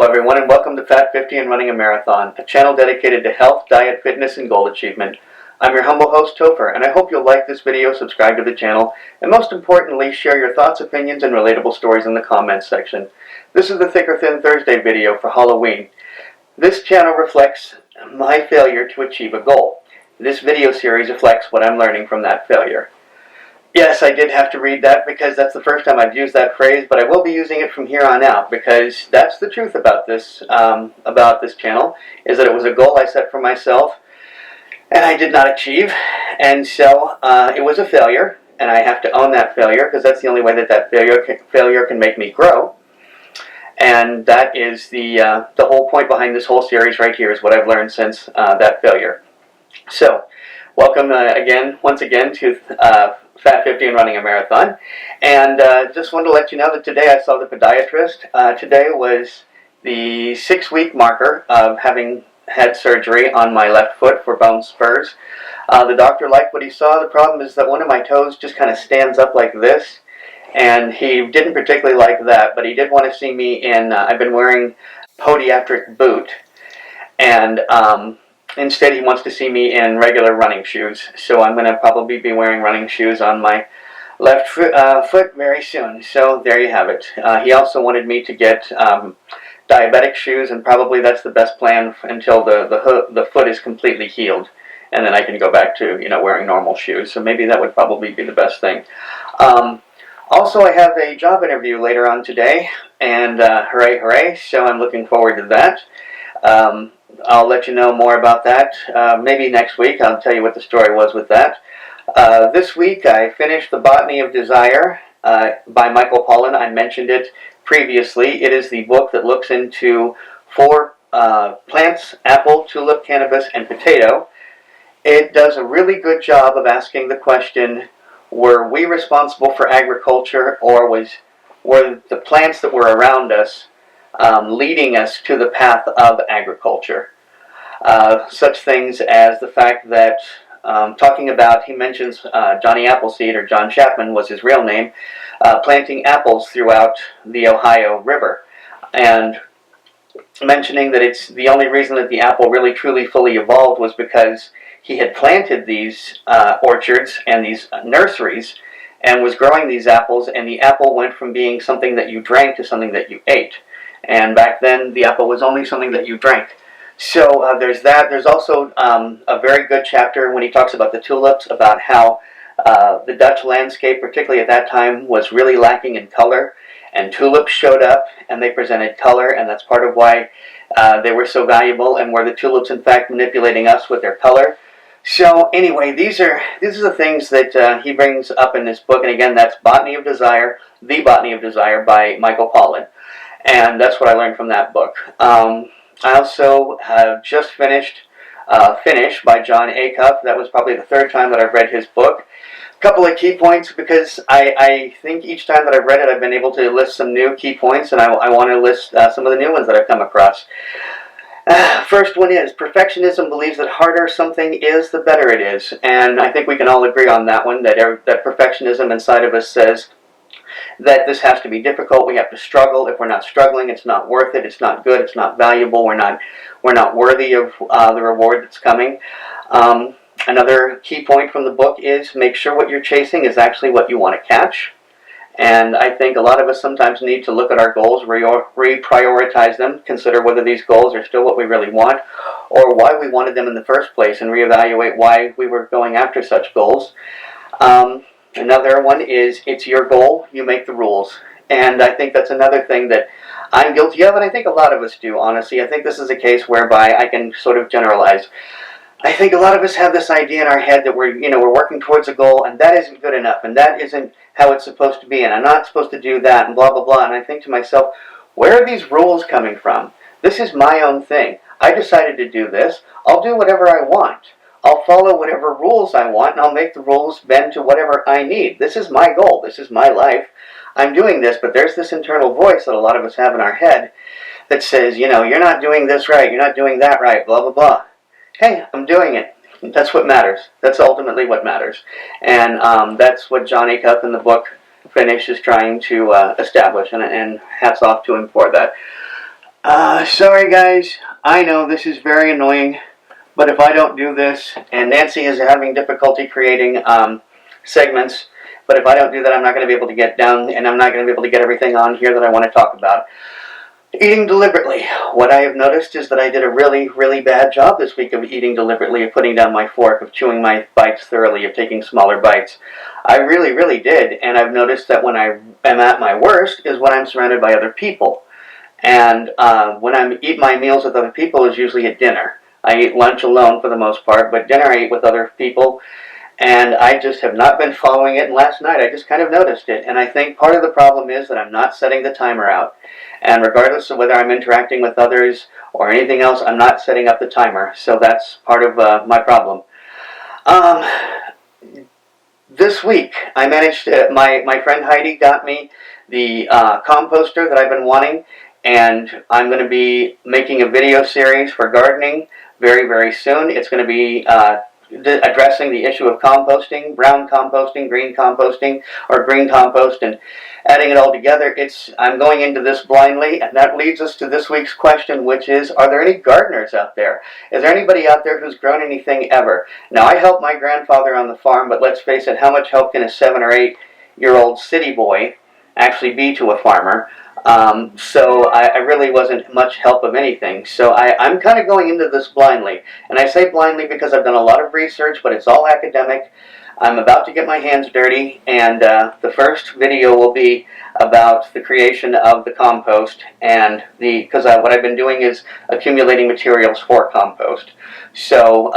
everyone, and welcome to Fat 50 and Running a Marathon, a channel dedicated to health, diet, fitness, and goal achievement. I'm your humble host, Topher, and I hope you'll like this video, subscribe to the channel, and most importantly, share your thoughts, opinions, and relatable stories in the comments section. This is the Thick or Thin Thursday video for Halloween. This channel reflects my failure to achieve a goal. This video series reflects what I'm learning from that failure. Yes, I did have to read that because that's the first time I've used that phrase, but I will be using it from here on out because that's the truth about this channel, is that it was a goal I set for myself and I did not achieve, and so it was a failure, and I have to own that failure because that's the only way that failure can make me grow. And that is the whole point behind this whole series right here, is what I've learned since that failure. So, welcome once again to Fat 50 and Running a Marathon. And just wanted to let you know that today I saw the podiatrist. Today was the 6-week marker of having had surgery on my left foot for bone spurs. The doctor liked what he saw. The problem is that one of my toes just kind of stands up like this, and he didn't particularly like that, but he did want to see me in, I've been wearing podiatric boot, and instead he wants to see me in regular running shoes. So I'm going to probably be wearing running shoes on my left foot very soon. So there you have it. He also wanted me to get diabetic shoes, and probably that's the best plan until the foot is completely healed, and then I can go back to wearing normal shoes. So maybe that would probably be the best thing. Also, I have a job interview later on today, and hooray, hooray, so I'm looking forward to that. I'll let you know more about that maybe next week. I'll tell you what the story was with that. This week I finished The Botany of Desire by Michael Pollan. I mentioned it previously. It is the book that looks into 4 plants: apple, tulip, cannabis, and potato. It does a really good job of asking the question, were we responsible for agriculture, or were the plants that were around us leading us to the path of agriculture? Such things as the fact that, he mentions Johnny Appleseed, or John Chapman was his real name, planting apples throughout the Ohio River, and mentioning that it's the only reason that the apple really truly fully evolved was because he had planted these orchards and these nurseries and was growing these apples, and the apple went from being something that you drank to something that you ate. And back then, the apple was only something that you drank. So there's that. There's also a very good chapter when he talks about the tulips, about how the Dutch landscape, particularly at that time, was really lacking in color. And tulips showed up, and they presented color, and that's part of why they were so valuable, and were the tulips, in fact, manipulating us with their color. So anyway, these are the things that he brings up in this book. And again, that's Botany of Desire, The Botany of Desire by Michael Pollan. And that's what I learned from that book. I also have just finished Finish by Jon Acuff. That was probably the 3rd time that I've read his book. A couple of key points, because I think each time that I've read it, I've been able to list some new key points, and I want to list some of the new ones that I've come across. First one is, perfectionism believes that harder something is, the better it is. And I think we can all agree on that one, that perfectionism inside of us says that this has to be difficult, we have to struggle. If we're not struggling, it's not worth it, it's not good, it's not valuable, we're not worthy of the reward that's coming. Another key point from the book is, make sure what you're chasing is actually what you want to catch. And I think a lot of us sometimes need to look at our goals, reprioritize them, consider whether these goals are still what we really want, or why we wanted them in the first place, and reevaluate why we were going after such goals. Another one is, it's your goal, you make the rules. And I think that's another thing that I'm guilty of, and I think a lot of us do, honestly. I think this is a case whereby I can sort of generalize. I think a lot of us have this idea in our head that we're working towards a goal, and that isn't good enough, and that isn't how it's supposed to be, and I'm not supposed to do that, and blah, blah, blah. And I think to myself, where are these rules coming from? This is my own thing. I decided to do this. I'll do whatever I want. I'll follow whatever rules I want, and I'll make the rules bend to whatever I need. This is my goal. This is my life. I'm doing this, but there's this internal voice that a lot of us have in our head that says, you're not doing this right, you're not doing that right, blah, blah, blah. Hey, I'm doing it. That's what matters. That's ultimately what matters. And that's what Jon Acuff in the book Finish is trying to establish, and hats off to him for that. Sorry guys, I know this is very annoying, but if I don't do this, and Nancy is having difficulty creating segments, but if I don't do that, I'm not going to be able to get down, and I'm not going to be able to get everything on here that I want to talk about. Eating deliberately. What I have noticed is that I did a really, really bad job this week of eating deliberately, of putting down my fork, of chewing my bites thoroughly, of taking smaller bites. I really, really did, and I've noticed that when I am at my worst is when I'm surrounded by other people. And when I eat my meals with other people is usually at dinner. I eat lunch alone for the most part, but dinner I eat with other people. And I just have not been following it. And last night I just kind of noticed it. And I think part of the problem is that I'm not setting the timer out. And regardless of whether I'm interacting with others or anything else, I'm not setting up the timer. So that's part of my problem. This week I managed to, my friend Heidi got me the composter that I've been wanting. And I'm going to be making a video series for gardening very, very soon. It's going to be addressing the issue of composting, brown composting, green composting, or green compost, and adding it all together. I'm going into this blindly, and that leads us to this week's question, which is, are there any gardeners out there? Is there anybody out there who's grown anything ever? Now, I helped my grandfather on the farm, but let's face it, how much help can a 7 or 8-year-old city boy actually be to a farmer? So I really wasn't much help of anything. So I'm kind of going into this blindly. And I say blindly because I've done a lot of research, but it's all academic. I'm about to get my hands dirty, and the first video will be about the creation of the compost, and because what I've been doing is accumulating materials for compost. So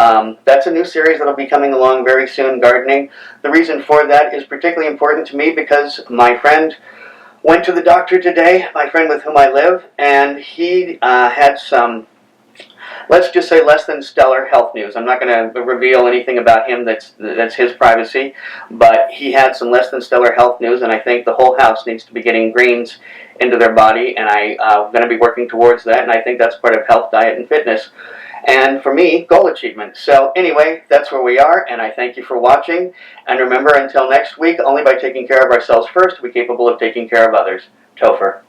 that's a new series that will be coming along very soon, gardening. The reason for that is particularly important to me because my friend went to the doctor today, my friend with whom I live, and he had some, let's just say, less than stellar health news. I'm not going to reveal anything about him that's his privacy, but he had some less than stellar health news, and I think the whole house needs to be getting greens into their body, and I'm going to be working towards that, and I think that's part of health, diet, and fitness. And for me, goal achievement. So anyway, that's where we are, and I thank you for watching. And remember, until next week, only by taking care of ourselves first are we capable of taking care of others. Topher.